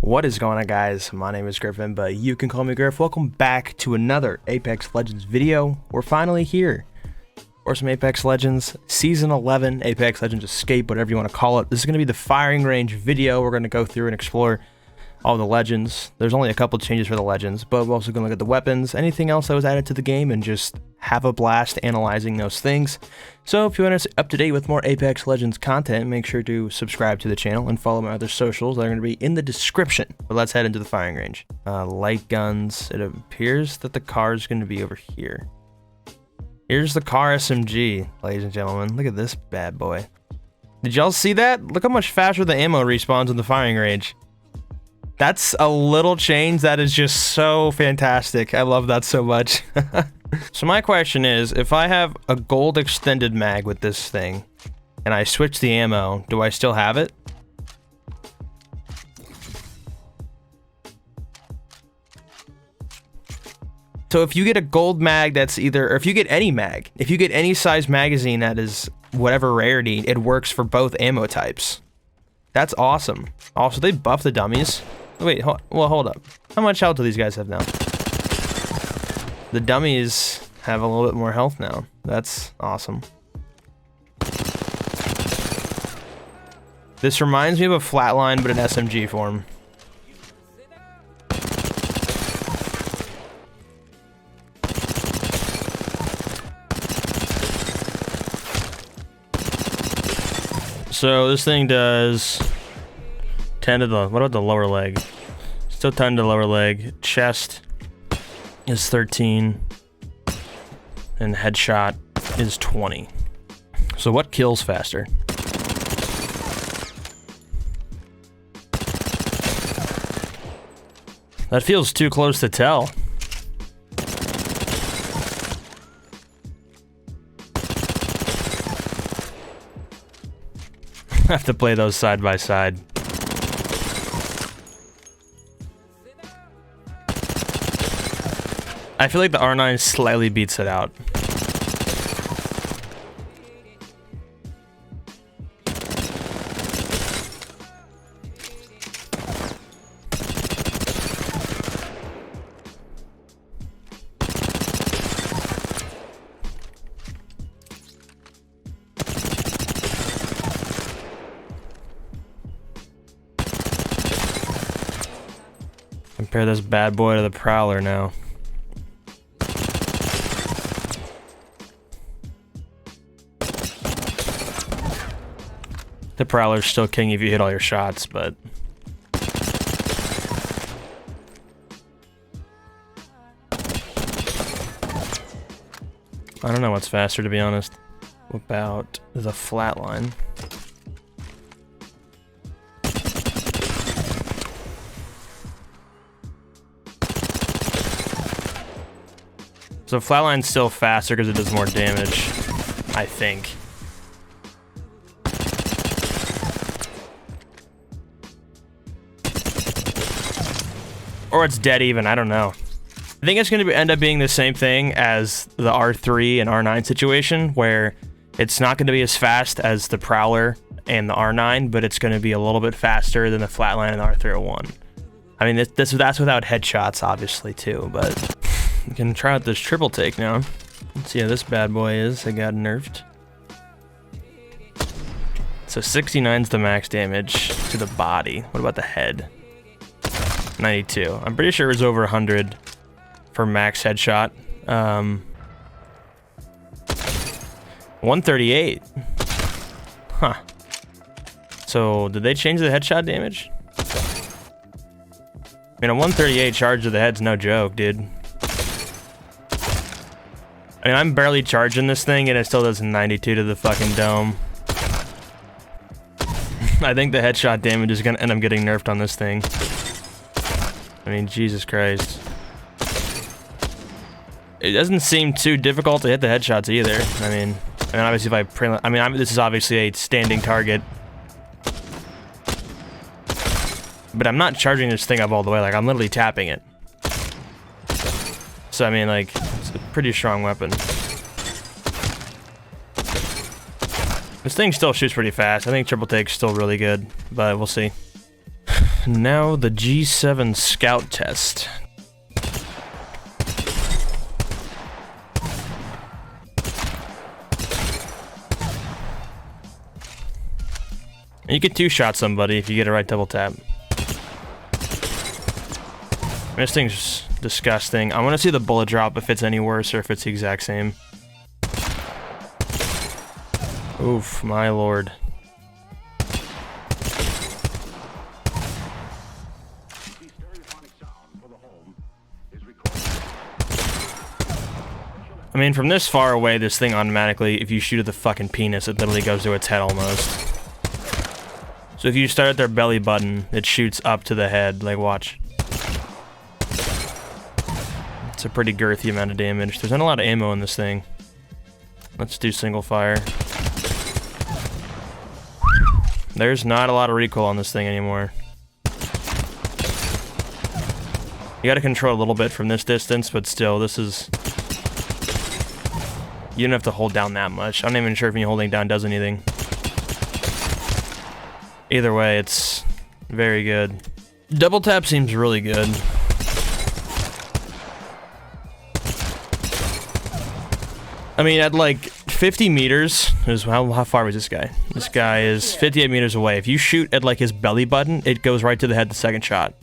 What is going on, guys? My name is Griffin, but you can call me Griff. Welcome back to another Apex Legends video. We're finally here for some Apex Legends Season 11, Apex Legends Escape, whatever you want to call it. This is going to be the firing range video. We're going to go through and explore all the legends. There's only a couple changes for the legends, but we're also going to look at the weapons, anything else that was added to the game, and just have a blast analyzing those things. So if you want to stay up to date with more Apex Legends content, make sure to subscribe to the channel and follow my other socials that are going to be in the description. But let's head into the firing range. Light guns. It appears that the car is going to be over here. Here's the car SMG, ladies and gentlemen. Look at this bad boy. Did y'all see that? Look how much faster the ammo respawns in the firing range. That's a little change that is just so fantastic. I love that so much. So my question is, if I have a gold extended mag with this thing and I switch the ammo, do I still have it? So if you get a gold mag that's either, or if you get any mag, if you get any size magazine that is whatever rarity, it works for both ammo types. That's awesome. Also, they buff the dummies. Wait, hold up. How much health do these guys have now? The dummies have a little bit more health now. That's awesome. This reminds me of a flatline, but in SMG form. So this thing does 10 to the, what about the lower leg? Still 10 to the lower leg. Chest is 13. And headshot is 20. So what kills faster? That feels too close to tell. I have to play those side by side. I feel like the R9 slightly beats it out. Compare this bad boy to the Prowler now. The Prowler's still king if you hit all your shots, but... I don't know what's faster, to be honest. What about the flatline? So flatline's still faster because it does more damage, I think. Or it's dead even, I don't know. I think it's going to end up being the same thing as the R3 and R9 situation, where it's not going to be as fast as the Prowler and the R9, but it's going to be a little bit faster than the flatline and the R301. I mean, that's without headshots, obviously, too, but we can try out this triple take now. Let's see how this bad boy is. It got nerfed. So 69's the max damage to the body. What about the head? 92. I'm pretty sure it was over 100 for max headshot. 138. Huh. So did they change the headshot damage? I mean, a 138 charge to the head's no joke, dude. I mean, I'm barely charging this thing and it still does 92 to the fucking dome. I think the headshot damage is gonna end up getting nerfed on this thing. I mean, Jesus Christ. It doesn't seem too difficult to hit the headshots either. I mean obviously if this is obviously a standing target. But I'm not charging this thing up all the way, like I'm literally tapping it. So I mean, like, it's a pretty strong weapon. This thing still shoots pretty fast. I think triple take's still really good, but we'll see. Now the G7 Scout test. You can two-shot somebody if you get a right double tap. This thing's disgusting. I want to see the bullet drop if it's any worse or if it's the exact same. Oof, my lord. I mean, from this far away, this thing automatically, if you shoot at the fucking penis, it literally goes to its head almost. So if you start at their belly button, it shoots up to the head. Like, watch. It's a pretty girthy amount of damage. There's not a lot of ammo in this thing. Let's do single fire. There's not a lot of recoil on this thing anymore. You gotta control a little bit from this distance, but still, this is... You don't have to hold down that much. I'm not even sure if you holding down does anything. Either way, it's very good. Double tap seems really good. I mean, at like 50 meters, how far was this guy? This guy is 58 meters away. If you shoot at like his belly button, it goes right to the head the second shot.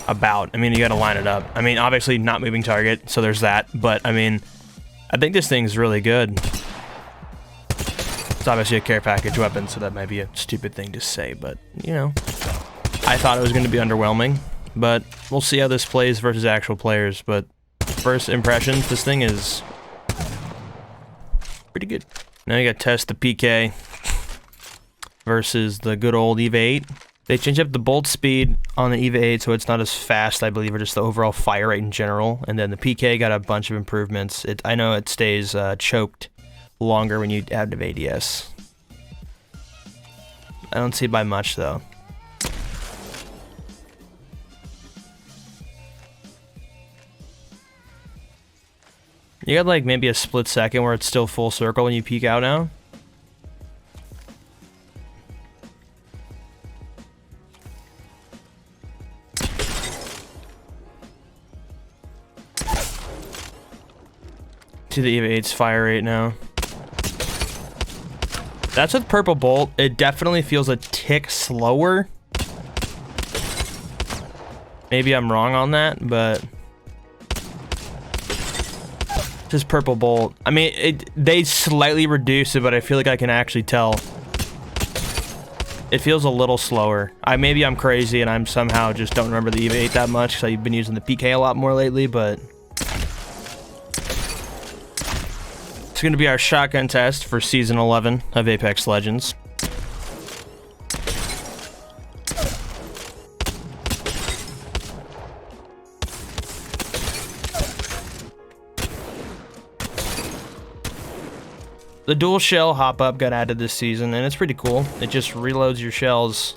About. I mean, you gotta line it up. I mean, obviously not moving target, so there's that. But, I mean, I think this thing's really good. It's obviously a care package weapon, so that might be a stupid thing to say, but, you know. I thought it was going to be underwhelming, but we'll see how this plays versus actual players, but first impressions, this thing is pretty good. Now you gotta test the PK versus the good old EVA 8. They changed up the bolt speed on the EVA 8 so it's not as fast, I believe, or just the overall fire rate in general, and then the PK got a bunch of improvements. I know it stays choked longer when you add the ADS. I don't see it by much though. You got like maybe a split second where it's still full circle when you peek out now. See the EVA 8's fire rate now. That's with Purple Bolt. It definitely feels a tick slower. Maybe I'm wrong on that, but just Purple Bolt. I mean, they slightly reduce it, but I feel like I can actually tell. It feels a little slower. Maybe I'm crazy and I'm somehow just don't remember the EVA 8 that much because I've been using the PK a lot more lately, but it's going to be our shotgun test for Season 11 of Apex Legends. The dual shell hop-up got added this season, and it's pretty cool. It just reloads your shells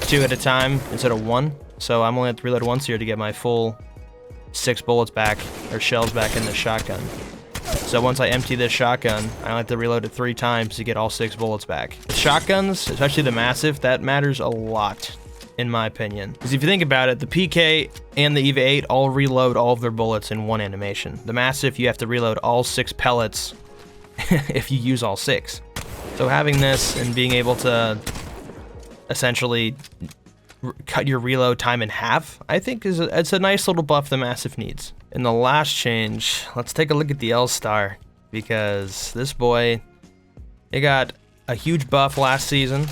2 at a time instead of 1. So I'm only have to reload once here to get my full 6 bullets back, or shells back in the shotgun. So once I empty this shotgun, I have to reload it 3 times to get all 6 bullets back. Shotguns, especially the Mastiff, that matters a lot, in my opinion. Because if you think about it, the PK and the EVA 8 all reload all of their bullets in 1 animation. The Mastiff, you have to reload all 6 pellets if you use all 6. So having this and being able to essentially cut your reload time in half, I think it's a nice little buff the Mastiff needs. In the last change, let's take a look at the L-Star, because this boy, it got a huge buff last season,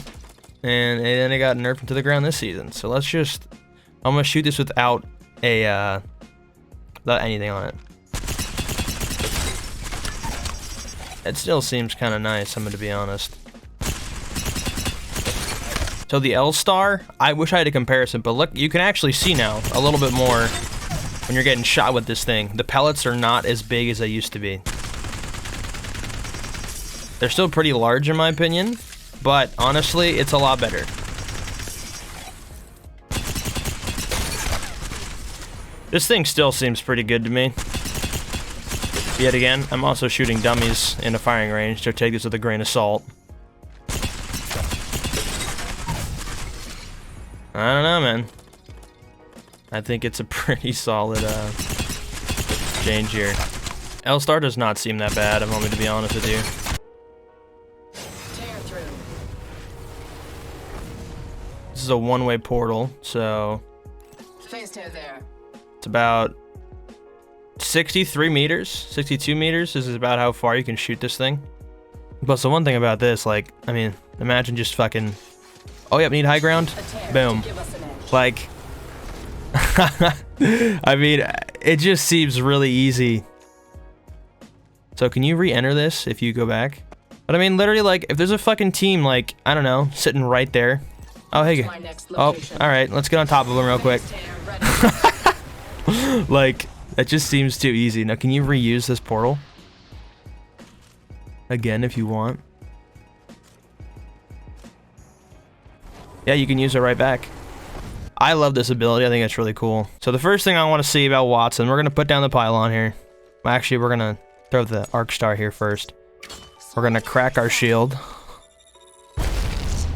and then it got nerfed into the ground this season. So let's just, I'm gonna shoot this without anything on it. It still seems kind of nice, I'm going to be honest. So the L-Star, I wish I had a comparison, but look, you can actually see now a little bit more when you're getting shot with this thing. The pellets are not as big as they used to be. They're still pretty large in my opinion, but honestly, it's a lot better. This thing still seems pretty good to me. Yet again, I'm also shooting dummies in a firing range, so take this with a grain of salt. I don't know, man. I think it's a pretty solid change here. L-Star does not seem that bad, if I'm going to be honest with you. This is a one-way portal, so it's about 63 meters, 62 meters. This is about how far you can shoot this thing. But the one thing about this, like, I mean, imagine just fucking, oh yep, need high ground, boom. Like, I mean, it just seems really easy. So can you re-enter this if you go back? But I mean, literally, like, if there's a fucking team, like, I don't know, sitting right there. Oh, hey. Oh, all right, let's get on top of them real quick. Like, that just seems too easy. Now, can you reuse this portal? Again, if you want. Yeah, you can use it right back. I love this ability. I think it's really cool. So the first thing I want to see about WATTSON, we're going to put down the pylon here. Actually, we're going to throw the arc star here first. We're going to crack our shield.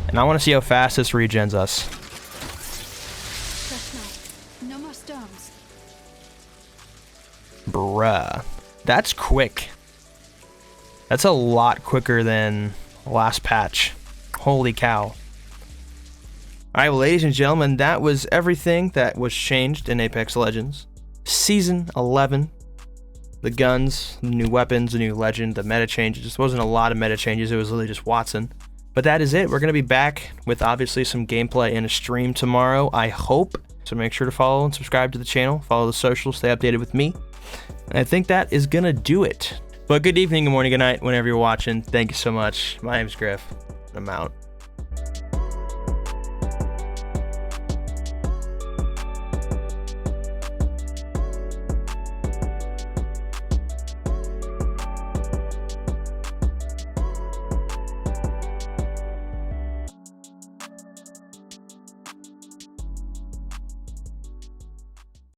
And I want to see how fast this regens us. No more storms. Bruh. That's quick. That's a lot quicker than last patch. Holy cow. Alright, well, ladies and gentlemen, that was everything that was changed in Apex Legends. Season 11. The guns, the new weapons, the new legend, the meta changes. Just wasn't a lot of meta changes, it was literally just WATTSON. But that is it. We're going to be back with obviously some gameplay and a stream tomorrow, I hope. So make sure to follow and subscribe to the channel. Follow the socials, stay updated with me. And I think that is going to do it. But good evening, good morning, good night, whenever you're watching. Thank you so much. My name's Griff. I'm out.